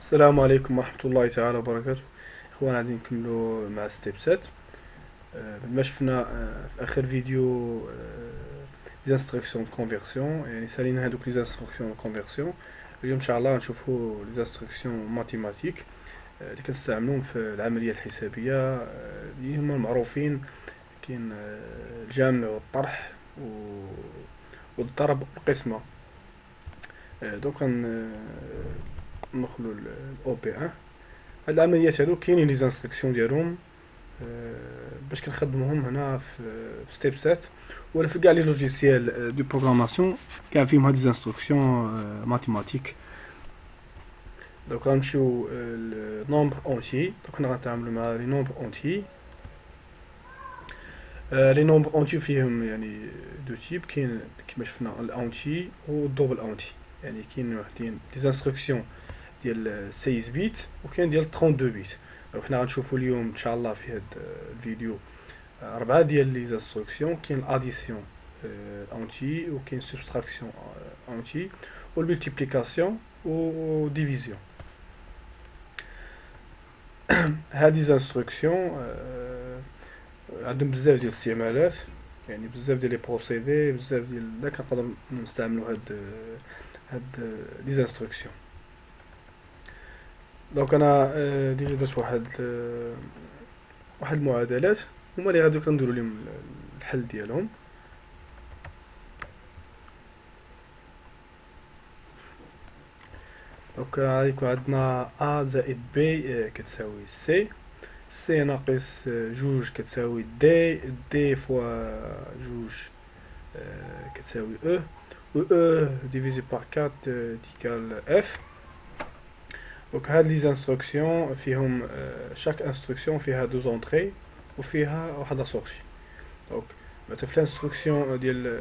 السلام عليكم ورحمة الله تعالى وبركاته. اخوان غادي نكملو مع ستيب 7. بعد ما شفنا في اخر فيديو لي انستركسيون دو كونفيرسيون، يعني سالينا هادوك لي انستركسيون دو كونفيرسيون. اليوم ان شاء الله نشوفو لي انستركسيون ماتيماتيك اللي كنستعملوهم في العملية الحسابية، اللي هما المعروفين. كاين الجمع والطرح والضرب والقسمة. دوك ندخلو الاو بي 1. هاد العمليات هادو كاينين لي زانستركسيون ديالهم باش كنخدموهم هنا في ستيب 7 ولا في كاع لي لوجيسيال دو بروغراماسيون، كاع فيهم هاد لي زانستركسيون ماتيماتيك. دونك غنمشيو لنومبر اونتي. دونك حنا غنتعاملو مع لي نومبر اونتي. لي نومبر اونتي فيهم يعني دو تيب، كاين كيما شفنا الاونتي والدوبل اونتي. يعني كاين وحدين لي زانستركسيون ديال 16 بيت وكاين ديال 32 بيت. حنا غنشوفوا اليوم ان شاء الله في هذا الفيديو اربعه ديال لي انستركسيون. كاين الاديسيون اونتي، وكاين سبستراكسيون اونتي، والملتيبليكاسيون و ديفيزيون. هذه زانستركسيون عندهم بزاف ديال الاستعمالات، يعني بزاف ديال لي بروسيدي، بزاف ديال داك نقدر نستعملوا هاد لي زانستركسيون. دونك انا ديجا درت واحد المعادلات هما اللي غادي كنديروا لهم الحل ديالهم. دونك غادي يكون عندنا ا زائد بي كتساوي سي، سي ناقص جوج كتساوي دي، دي فوا جوج كتساوي او، و او ديفيزي بار 4 تيكال اف. دونك هاد لي انستركسيون فيهم شاك انستركسيون فيها دو زونطري وفيها واحد لا سورتي. دونك مثلا في الانستركسيون ديال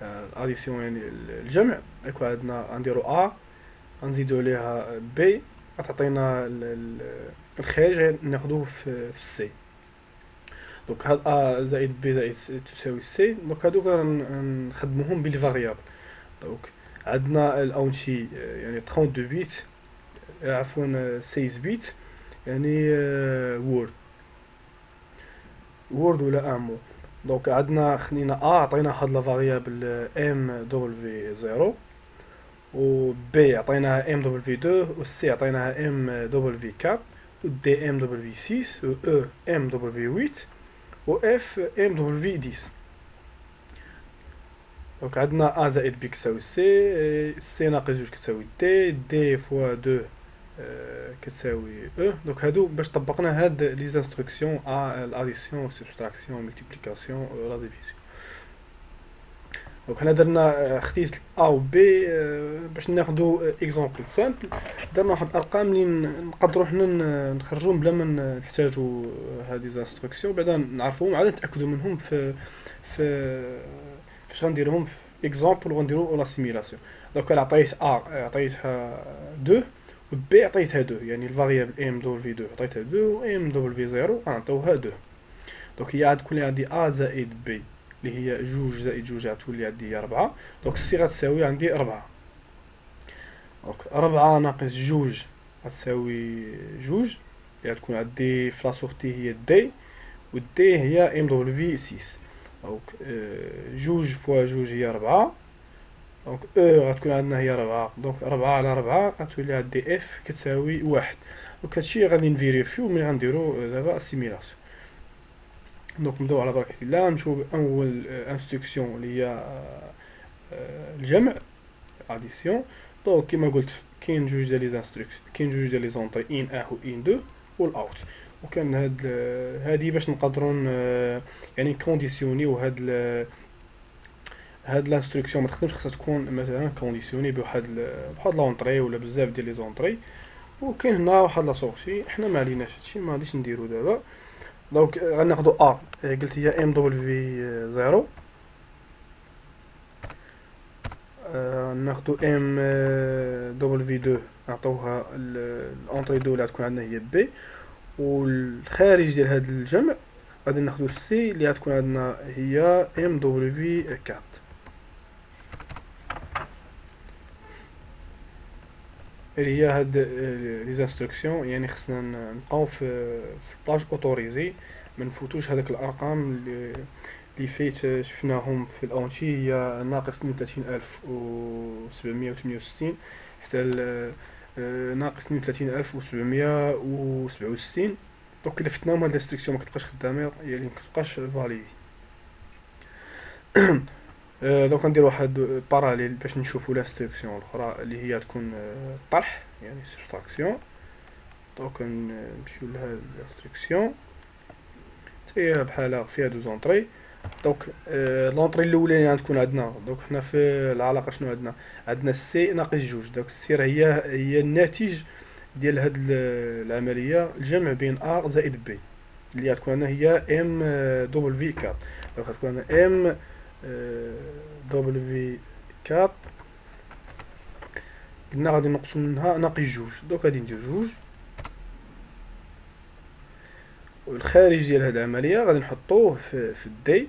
الاديسيون يعني الجمع يكون عندنا غنديرو ا، غنزيدو عليها بي، غتعطينا الخارج ناخدوه في السي. دونك هاد ا زائد بي زائد تساوي سي. دونك هادو غنخدموهم بالفاريابل. دونك عندنا الاونتي يعني 32 بيت، عفوا 16 بيت، يعني وورد ولا امو. دونك عندنا خلينا ا عطينا هاد لا فاريابل ام دبليو 0، و بي عطيناها ام دبليو 2، و سي عطيناها ام دبليو 4، و دي ام دبليو 6، و او ام دبليو 8، و اف ام دبليو 10. دونك عندنا ا زائد بي كتساوي سي، سي ناقص جوج كتساوي دي، دي فوا 2 كتساوي او. دونك هادو باش طبقنا هاد لي زانستركسيون ا الاديسيون سبستراكسيون ملتيبليكاسيون لا ديفيزيون. دونك حنا درنا خديت ا و بي باش ناخدو اكزومبل سامبل. درنا واحد الارقام اللي نقدروا حنا نخرجوهم بلا ما نحتاجوا هذه زانستركسيون، بعدا نعرفوهم عاد نتاكدوا منهم في فاش غنديرهم في اكزومبل وغنديروا لا سيميلاسيون. دونك انا عطيت ا عطيتها 2، و بي عطيتها 2، يعني الفاريابل ام دبليو 2 عطيتها 2، و ام دبليو 0 غنعطيوها 2. دونك هي غتكون عندي ا زائد بي اللي هي جوج زائد جوج غتولي عندي هي 4. دونك السي غتساوي عندي 4. دونك 4 ناقص جوج غتساوي جوج، اللي غتكون عندي في لا سورتي هي دي، و دي هي ام دبليو 6. دونك جوج فوا جوج هي 4. دونك او غتكون عندنا هي 4. دونك 4 على 4 غتولي عندي اف كتساوي 1. دونك هادشي غادي نفيريفيو ملي غنديرو دابا السيميلاسيون. دونك نبداو على بركة الله، نمشيو بأول انستركسيون اللي هي الجمع اديسيون. دونك كيما قلت كاين جوج ديال لي زانستركسيون، كاين جوج ديال لي زونطري ان ا و ان 2 والاوت. وكان هادي باش نقدروا يعني كونديسيونيو هاد لانستركسيون ما تخدمش، خاصها تكون مثلا كونديسيوني بواحد لونطري ولا بزاف ديال لي زونطري. وكاين هنا واحد لا سورتي، حنا ما عليناش هادشي، ما غاديش نديرو دابا. دونك غناخدو ا قلت هي ام دبليو 0، ناخدو ام دبليو 2 نعطوها الانطري دو اللي غتكون عندنا هي بي، والخارج ديال هاد الجمع غادي ناخدو سي اللي غتكون عندنا هي ام دبليو 4. اللي هي هاد لي زانستركسيون، يعني خصنا نبقاو في باج اوتوريزي، ما نفوتوش هذاك الارقام اللي فايت شفناهم في الاونتي، هي ناقص 32768 حتى ناقص 32767. دونك الا فتناهم هاد الانستركسيون ما كتبقاش خدامه، يعني ما كتبقاش فاليدي. دونك غندير واحد باراليل باش نشوفوا الانستركسيون الاخرى اللي هي تكون طرح، يعني سبستراكسيون. دونك نمشيو لهاد الانستركسيون، هي بحالها فيها دو زونطري. دونك لونطري الاولانيه غتكون عندنا، دونك حنا في العلاقه شنو عندنا؟ عندنا سي ناقص جوج. دونك السي راه هي الناتج ديال هاد العمليه، الجمع بين ا زائد بي، اللي غتكون عندنا هي ام دبل في 4. دونك غتكون عندنا ام دبل في 4، قلنا غادي نقصو منها ناقص جوج. دونك غادي ندير جوج، والخارج ديال هاد العمليه غادي نحطوه في الدي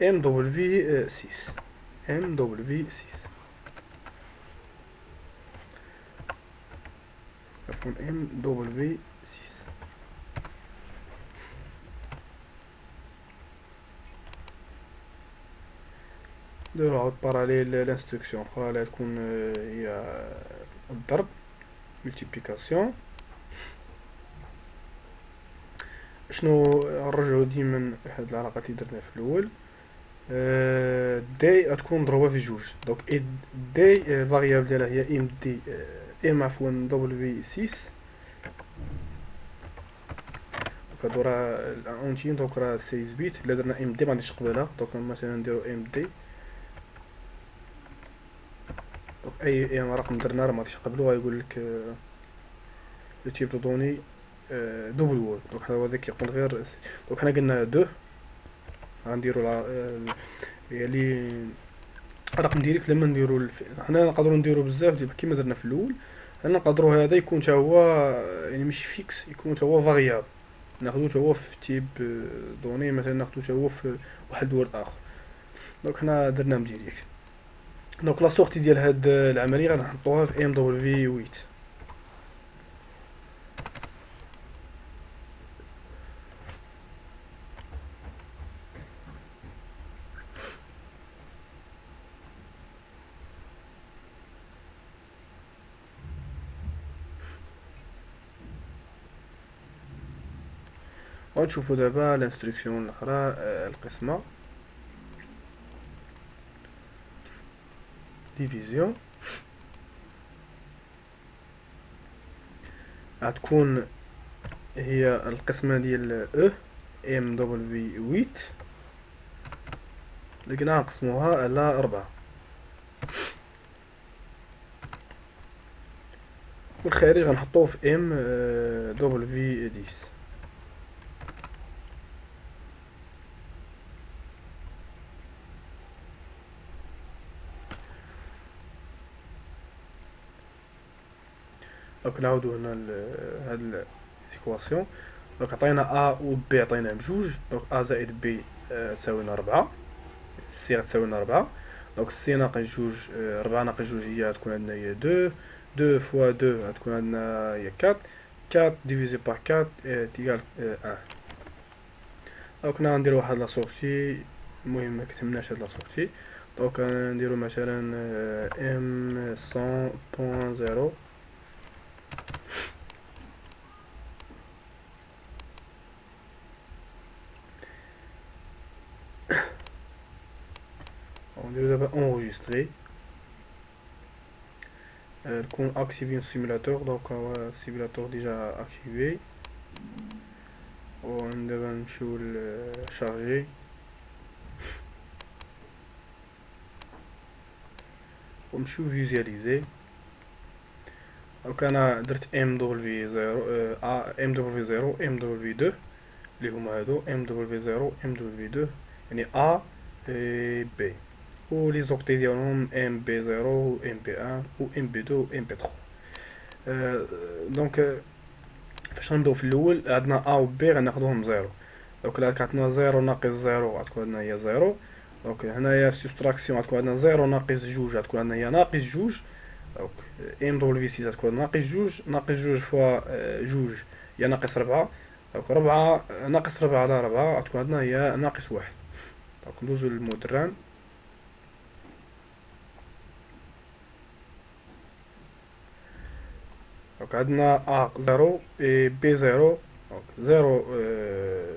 ام دبل في 6، ام دبل في 6، عفوا ام دبل في 6. نديرو عاود باراليل لانستركسيون اخرى اللي تكون هي الضرب، ملتيبليكاسيون. شنو نرجعو ديما هاد العلاقات اللي درنا في الاول. دي غتكون مضروبه في جوج. دونك دي فاريابل ديالها هي ام دي ام عفوا دبل في 6. هادو راه الاونتيين، دونك راه 16 بيت. الا درنا ام دي مغاديش قبلها، دونك مثلا نديرو ام دي، دونك اي رقم درنا راه مغاديش قبلو، غايقول لك لو تيب دو دوني دوبل وول. دونك هو هذاك يقول غير. دونك حنا قلنا دو، غنديرو يعني رقم ديريكت. لما نديرو حنا نقدروا نديرو بزاف ديال كيما درنا في الاول. حنا نقدروا هذا يكون حتى هو يعني ماشي فيكس، يكون حتى هو فاريابل، ناخذو حتى هو في تيب دوني، مثلا ناخذو حتى هو في واحد الورد اخر. دونك حنا درناه ديريكت. دونك لا سورتي ديال هاد العمليه غنحطوها في ام دبل في 8. ونشوفو دابا الانستركسيون الاخرى، القسمه ديفيزيون. غتكون هي القسمه ديال او ام دبل في 8 اللي قلنا نقسموها على 4، والخارج غنحطوه في ام دبل في 10. دونك نعاودو هنا هاد ليكواسيون. دونك عطينا ا و بي، عطيناهم بجوج. دونك ا زائد بي تساوي لنا 4، سي غتساوي لنا 4. دونك سي ناقص جوج، 4 ناقص جوج هي غتكون عندنا هي 2. 2 فوا 2 غتكون عندنا هي 4. 4 ديفيزي بار 4 تيغال 1. دونك هنا غنديرو واحد لا سورتي، المهم ما كتهمناش هاد لا سورتي. دونك نديرو مثلا ام 100.0. On va enregistrer. Qu'on active un simulateur, donc un simulateur déjà activé. On va le charger. On va visualiser. Donc on a MW0, MW0, MW2 اللي هما هادو MW0 MW2 يعني A et B. و لي زوكتي ديالهم ام بي 0 و ام بي 1 و ام بي 2 و ام بي 3. دونك فاش غنبداو في الاول عندنا ا و بي غناخذوهم زيرو. دونك الا عندنا زيرو ناقص زيرو غتكون عندنا هي زيرو. دونك هنايا في سوستراكسيون غتكون عندنا زيرو ناقص جوج غتكون عندنا هي ناقص جوج. دونك ام دبليو سي تكون ناقص جوج، ناقص جوج فوا جوج هي ناقص ربعة، دونك ربعة ناقص ربعة على ربعة تكون عندنا هي ناقص واحد. دونك ندوزو للمدران. دونك عندنا ا زيرو اي بي زيرو، دونك زيرو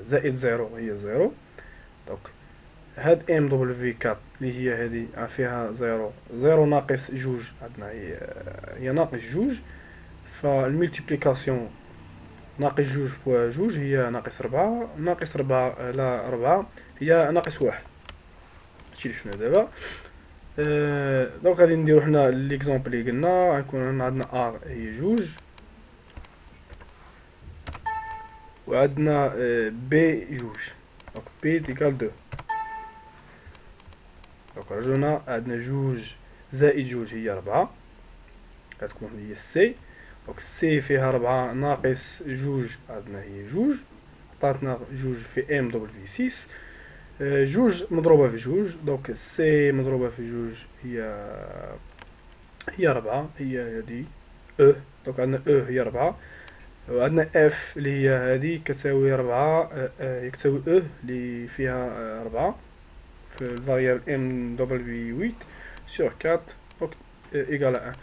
زائد زيرو هي زيرو. دونك هاد ام دبليو في كات اللي هي هادي فيها زيرو، زيرو ناقص جوج عندنا هي ناقص جوج، فالملتيبليكاسيون ناقص جوج فوا جوج هي ناقص ربعة، ناقص ربعة على ربعة هي ناقص واحد. هادشي لي شفنا دابا. دونك غادي نديرو حنا ليكزومبل اللي قلنا، غنكون عندنا ا هي جوج، وعندنا بي جوج، دونك بي تيكال دو. دونك رجعنا عندنا جوج زائد جوج هي ربعة، غتكون هي سي. دونك سي فيها ربعة ناقص جوج عندنا هي جوج، عطاتنا جوج في ام دبل في سيس. جوج مضروبة في جوج، دونك سي مضروبة في جوج هي ربعة، هي هادي او. دونك عندنا او هي ربعة، وعندنا اف اللي هي هادي كتساوي ربعة، كتساوي او اللي فيها ربعة في الفاريابل ام دبل في 8 سور 4، دونك ايكال ان.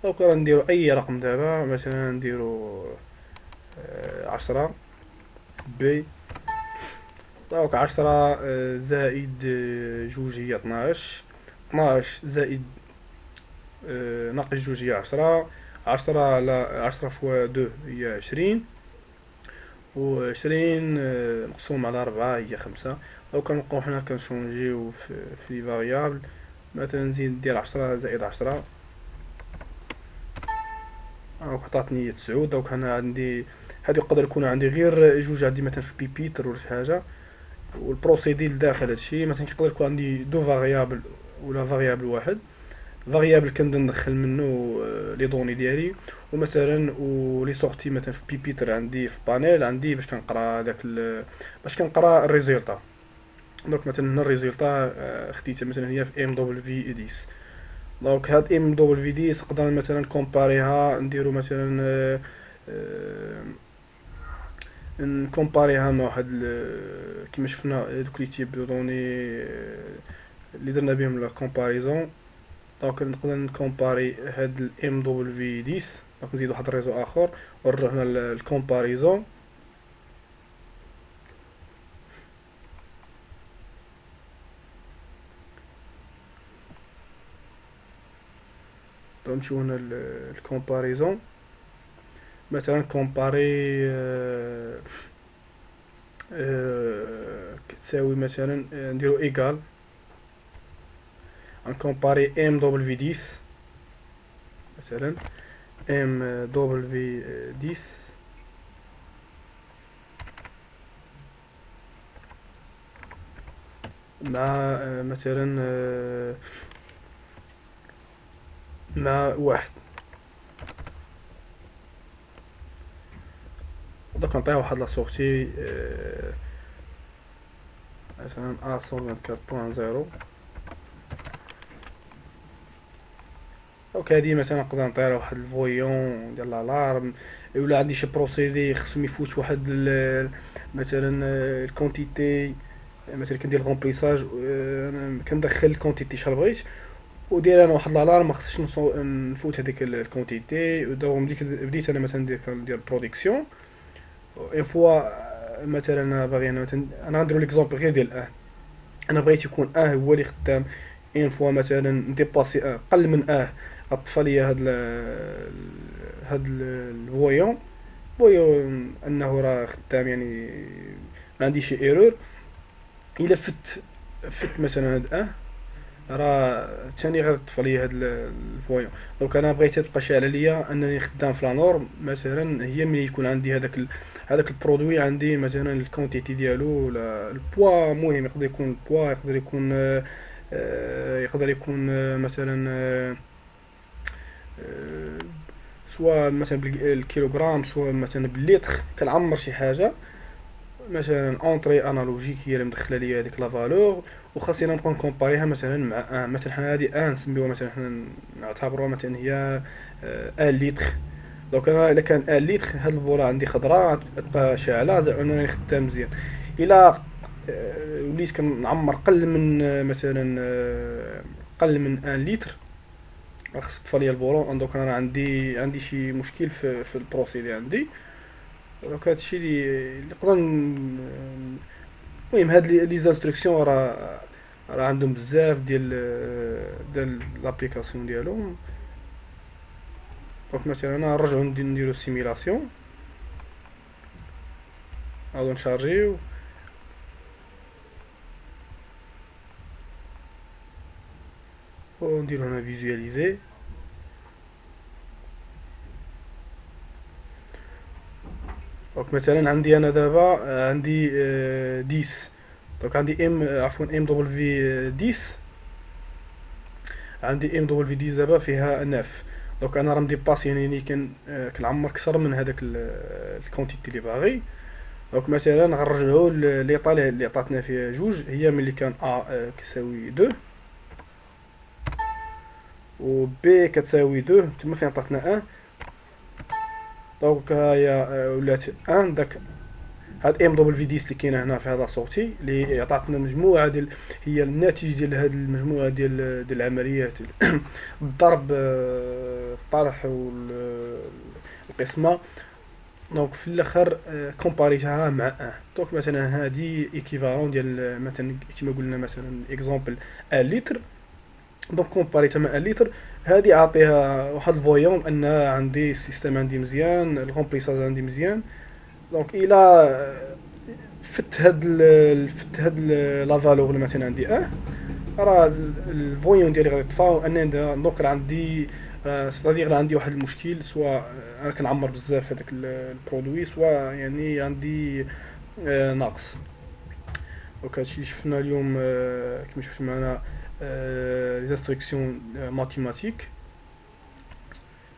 دونك غنديرو اي رقم دابا، مثلا نديرو 10 بي. دونك 10 زائد جوج هي 12، 12 زائد ناقص جوج هي 10، 10 على 10 فوا دو هي 20، و 20 مقسوم على 4 هي 5. دونك كنبقاو حنا كنشونجيو في لي فاريابل، مثلا نزيد ندير 10 زائد 10، دونك عطاتني 9. دونك انا عندي هادي يقدر يكون عندي غير جوج، عندي مثلا في بيبيتر ولا شي حاجه، والبروسيدي لداخل هادشي مثلا يقدر يكون عندي دو فاريابل ولا فاريابل واحد. فاريابل كنبدا ندخل منه لي دوني ديالي، ومثلا ولي سورتي مثلا في بيبيتر عندي في بانيل عندي باش كنقرا داك باش كنقرا الريزولطا. دونك مثلا هنا الريزولطا خديتها مثلا هي في ام دبل في 10. دونك هاد ام دبل في 10 نقدر مثلا كومباريها، نديرو مثلا نكومباريها مع واحد كيما شفنا دوك لي تيب دو دوني اللي درنا بهم لا كومباريزون. دونك نقدر نكومباري هاد الام دبل في 10، دونك نزيد واحد الريزو اخر ونرجعو هنا للكومباريزون. دونك نمشيو هنا للكومباريزون، مثلا كومباري كتساوي مثلا نديرو ايكال، غنكومباري ام دبل في 10 مثلا ام دبل في 10 مع مثلا مع واحد. دوك نعطيها واحد لا سورتي مثلا ا 124.0. دونك هادي مثلا نقدر نعطيها واحد الفويون ديال لالارم، ولا عندي شي بروسيدي خصهم يفوت واحد مثلا الكونتيتي، مثلا كندير الغومبليساج كندخل الكونتيتي شحال بغيت، ودير انا واحد لالارم ما خصنيش نفوت هذيك الكونتيتي. ودوك بديت انا مثلا ندير برودكسيون اون فوا مثلا انا باغي مثلا انا غنديرو ليكزومبل غير ديال انا بغيت يكون هو اللي خدام. اون فوا مثلا نديباسي قل من غطفى ليا هاد الفويون انه راه خدام، يعني ما عندي شي ايرور. الا فت مثلا هاد راه ثاني غتطفى ليا هاد الفويون. دونك انا بغيتها تبقى شاعله ليا انني خدام في لا نورم، مثلا هي ملي يكون عندي هذاك البرودوي عندي مثلا الكونتيتي ديالو ولا البوا. مهم يقدر يكون البوا، يقدر يكون مثلا سواء مثلا بالكيلوغرام، سواء مثلا باللتر كنعمر شي حاجه. مثلا اونطري انالوجيك هي اللي مدخله لي هذيك لا فالور، وخاصنا نبقى نكومباريها مثلا مع ان. مثلا حنا هذه ان نسميوها مثلا حنا نعتبروها مثلا هي ان لتر. دونك انا الا كان ان لتر هاد البوله عندي خضراء تبقى شاعله زعما انني خدام مزيان. الا وليت كنعمر قل من مثلا قل من ان لتر خص تطفى ليا البولون. دونك انا عندي شي مشكل في البروسيدي عندي. دونك هادشي اللي نقدر المهم هاد لي زانستركسيون راه عندهم بزاف ديال لابليكاسيون ديالهم. دونك مثلا نرجعو نديرو سيميلاسيون، نعاودو نشارجيو، ونديرو هنا فيزواليزي. دونك مثلا عندي انا دابا عندي 10. دونك عندي عفوا ام دبل في 10. عندي ام دبل في 10 دابا فيها 9. دونك انا راه مديباسي يعني كنعمر كثر من هذاك الكونتيتي اللي باغي. دونك مثلا غنرجعو ليطا اللي عطاتنا فيها جوج، هي ملي كان كتساوي 2 و بي كتساوي 2 تما فين عطاتنا 1. دونك هي ولات 1. داك هاد ام دبل في 10 اللي كاينه هنا في هذا صوتي اللي عطاتنا مجموعه ديال هي الناتج ديال هاد المجموعه ديال العمليات الضرب الطرح والقسمه. دونك في الاخر كومباريتها مع 1. دونك مثلا هادي ايكيفالون ديال مثلا كما قلنا مثلا اكزومبل 1 لتر. دونك كومباريتها مع 1 لتر، هادي عطيها واحد الفويون ان عندي السيستم عندي مزيان، الكومبريساج عندي مزيان. دونك الى فت هاد لا فالور اللي مثلا عندي راه الفويون ديالي غيطفاو ان. دونك راه عندي ستادير عندي واحد المشكل، سواء انا كنعمر بزاف هذاك البرودوي، سواء يعني عندي ناقص. دونك هادشي اللي شفنا اليوم كما شفتوا معنا لي انستركسيون ماتيماتيك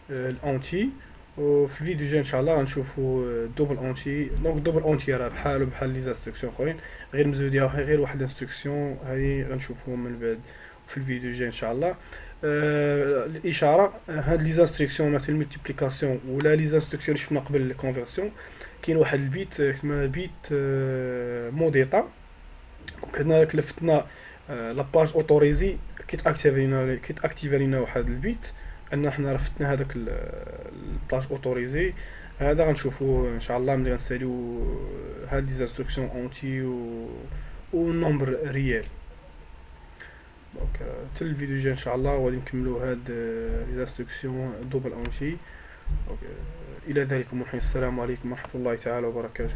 الانتي. وفي الفيديو الجاي ان شاء الله غنشوفوا دوبل اونتي. دونك دوبل اونتي راه بحال لي انستركسيون اخرين، غير مزودين غير واحد الانستركسيون هذه غنشوفوهم من بعد في الفيديو الجاي ان شاء الله. الاشاره هاد لي انستركسيون مثل الملتيبليكاسيون ولا لي انستركسيون اللي شفنا قبل الكونفرسيون، كاين واحد البيت اسمه بيت موديتا. هنا كلفتنا لاباج اوتوريزي كيتاكتيفي لينا واحد البيت ان حنا رفتنا هذاك البلاج اوتوريزي. هذا غنشوفوه ان شاء الله ملي غنساليو هاد لي انستركسيون اونتي و نومبر ريال. دونك حتى الفيديو الجاي ان شاء الله غادي نكملوا هاد لي انستركسيون دوبل اونتي. الى ذلك الحين السلام عليكم ورحمه الله تعالى وبركاته.